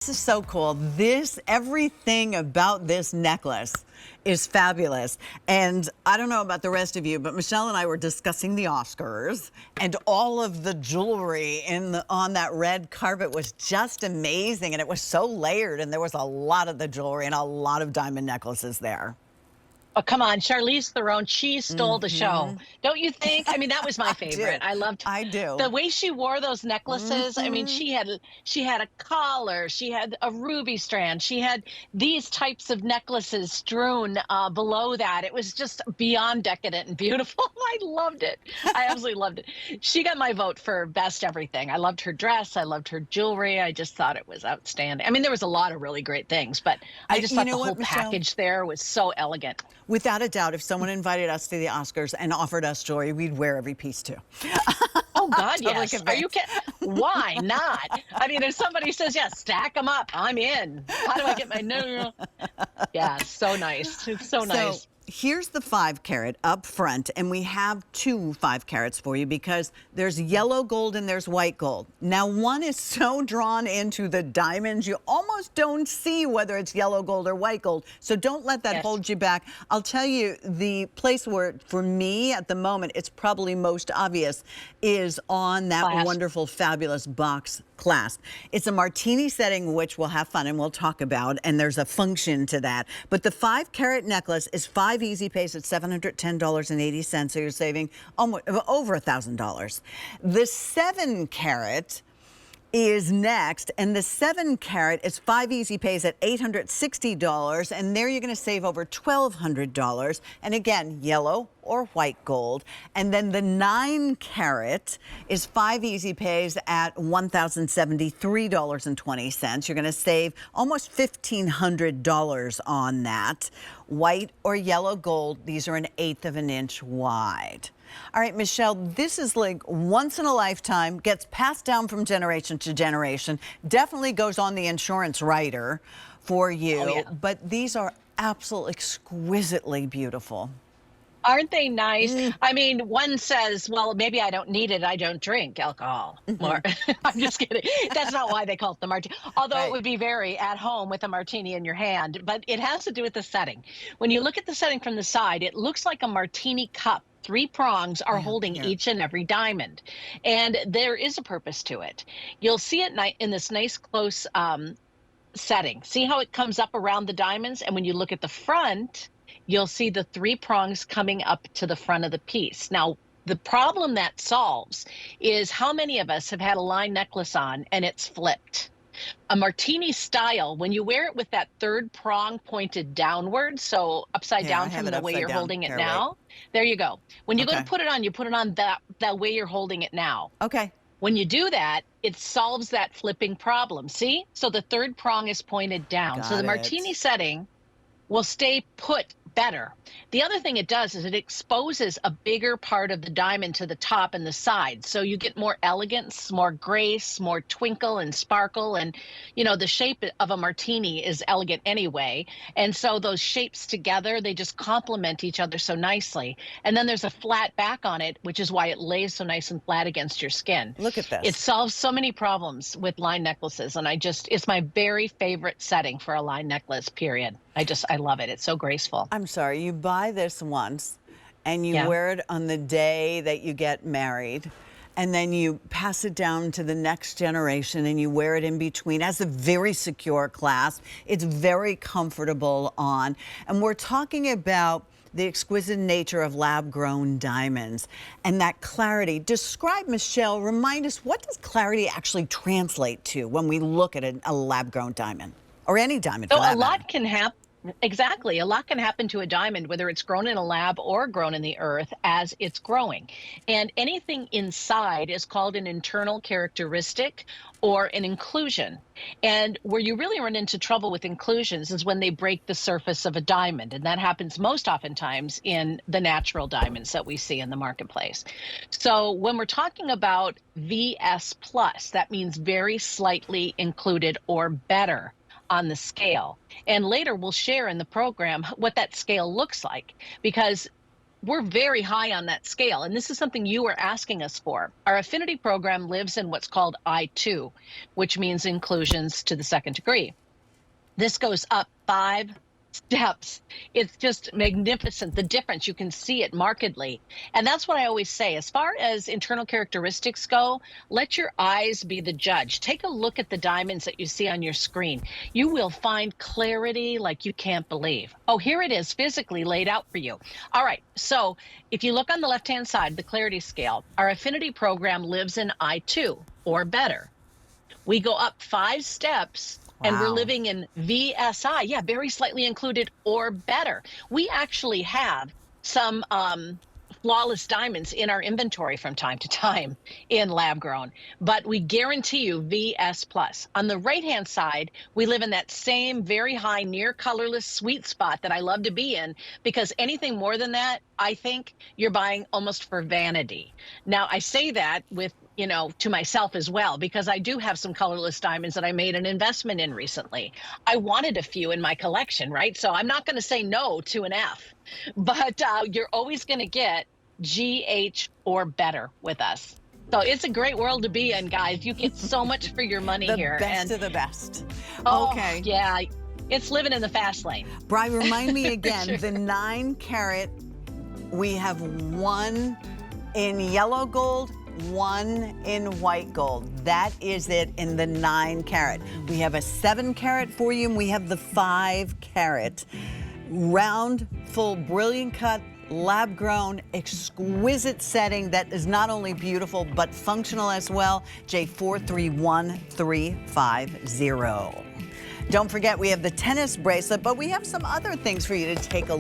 This is so cool. Everything about this necklace is fabulous. And I don't know about the rest of you, but Michelle and I were discussing the Oscars, and all of the jewelry on that red carpet was just amazing. And it was so layered, and there was a lot of the jewelry and a lot of diamond necklaces there. Oh, come on, Charlize Theron, she stole the show. Don't you think? I mean, that was my favorite. I loved I do. the way she wore those necklaces. I mean, she had a collar, she had a ruby strand, she had these types of necklaces strewn below that. It was just beyond decadent and beautiful. I loved it. I absolutely loved it. She got my vote for best everything. I loved her dress. I loved her jewelry. I just thought it was outstanding. I mean, there was a lot of really great things, but I just thought the whole package there was so elegant. Without a doubt, if someone invited us to the Oscars and offered us jewelry, we'd wear every piece too. Oh God, Totally yes. Are you kidding? Why not? I mean, if somebody says, yes, stack them up, I'm in. How do I get my new? Yeah, so nice. It's so nice. Here's the 5 carat up front, and we have 2 5 carats for you because there's yellow gold and there's white gold. Now, one is so drawn into the diamonds, you almost don't see whether it's yellow gold or white gold. So don't let that hold you back. I'll tell you, the place where, for me at the moment, it's probably most obvious is on that wonderful, fabulous box clasp. It's a Martini setting, which we'll have fun and we'll talk about, and there's a function to that. But the 5 carat necklace is 5 easy pays at $710.80, so you're saving almost over $1,000. The 7 carat is next, and the 7 carat is 5 easy pays at $860, and there you're going to save over $1,200, and again, yellow or white gold. And then the 9 carat is 5 easy pays at $1,073.20. You're going to save almost $1,500 on that. White or yellow gold, these are 1/8 of an inch wide. All right, Michelle, this is like once in a lifetime, gets passed down from generation to generation, definitely goes on the insurance rider for you, but these are absolutely exquisitely beautiful. Aren't they nice? I mean, one says, well, maybe I don't need it. I don't drink alcohol. More. I'm just kidding. That's not why they call it the martini. Although it would be very at home with a martini in your hand. But it has to do with the setting. When you look at the setting from the side, it looks like a martini cup. 3 prongs are holding each and every diamond. And there is a purpose to it. You'll see it in this nice close setting. See how it comes up around the diamonds? And when you look at the front, you'll see the 3 prongs coming up to the front of the piece. Now, the problem that solves is how many of us have had a line necklace on and it's flipped. A martini style, when you wear it with that 3rd prong pointed downward, so upside down from the way you're holding it now. There you go. When you go to put it on, you put it on that way you're holding it now. Okay. When you do that, it solves that flipping problem. See? So the 3rd prong is pointed down. So the martini setting will stay put better. The other thing it does is it exposes a bigger part of the diamond to the top and the sides. So you get more elegance, more grace, more twinkle and sparkle. And, you know, the shape of a martini is elegant anyway. And so those shapes together, they just complement each other so nicely. And then there's a flat back on it, which is why it lays so nice and flat against your skin. Look at this. It solves so many problems with line necklaces. And it's my very favorite setting for a line necklace, period. I love it. It's so graceful. I'm sorry, you buy this once and you wear it on the day that you get married, and then you pass it down to the next generation and you wear it in between as a very secure clasp. It's very comfortable on. And we're talking about the exquisite nature of lab-grown diamonds and that clarity. Describe, Michelle, remind us, what does clarity actually translate to when we look at a lab-grown diamond? Or any diamond, for that matter. So a lot can happen. Exactly. A lot can happen to a diamond, whether it's grown in a lab or grown in the earth as it's growing. And anything inside is called an internal characteristic or an inclusion. And where you really run into trouble with inclusions is when they break the surface of a diamond. And that happens most oftentimes in the natural diamonds that we see in the marketplace. So when we're talking about VS+, that means very slightly included or better on the scale. And later we'll share in the program what that scale looks like, because we're very high on that scale. And this is something you were asking us for. Our affinity program lives in what's called I2, which means inclusions to the second degree. This goes up 5 steps. It's just magnificent. The difference, you can see it markedly. And that's what I always say. As far as internal characteristics go, let your eyes be the judge. Take a look at the diamonds that you see on your screen. You will find clarity like you can't believe. Oh, here it is physically laid out for you. All right. So if you look on the left-hand side, the clarity scale, our affinity program lives in I2 or better. We go up 5 steps. And we're Wow. living in VSI, yeah, very slightly included or better. We actually have some flawless diamonds in our inventory from time to time in lab grown, but we guarantee you VS plus. On the right-hand side, we live in that same very high near colorless sweet spot that I love to be in, because anything more than that, I think you're buying almost for vanity. Now, I say that with, you know, to myself as well, because I do have some colorless diamonds that I made an investment in recently. I wanted a few in my collection, right? So I'm not going to say no to an F, but you're always going to get GH or better with us. So it's a great world to be in, guys. You get so much for your money The here. best of the best. Oh, Okay. yeah, it's living in the fast lane. Bri, remind me again, Sure. the 9 carat, we have 1 in yellow gold, 1 in white gold. That is it in the 9 carat. We have a 7 carat for you, and we have the 5 carat. Round, full, brilliant cut, lab grown, exquisite setting that is not only beautiful, but functional as well. J431350. Don't forget, we have the tennis bracelet, but we have some other things for you to take a look at.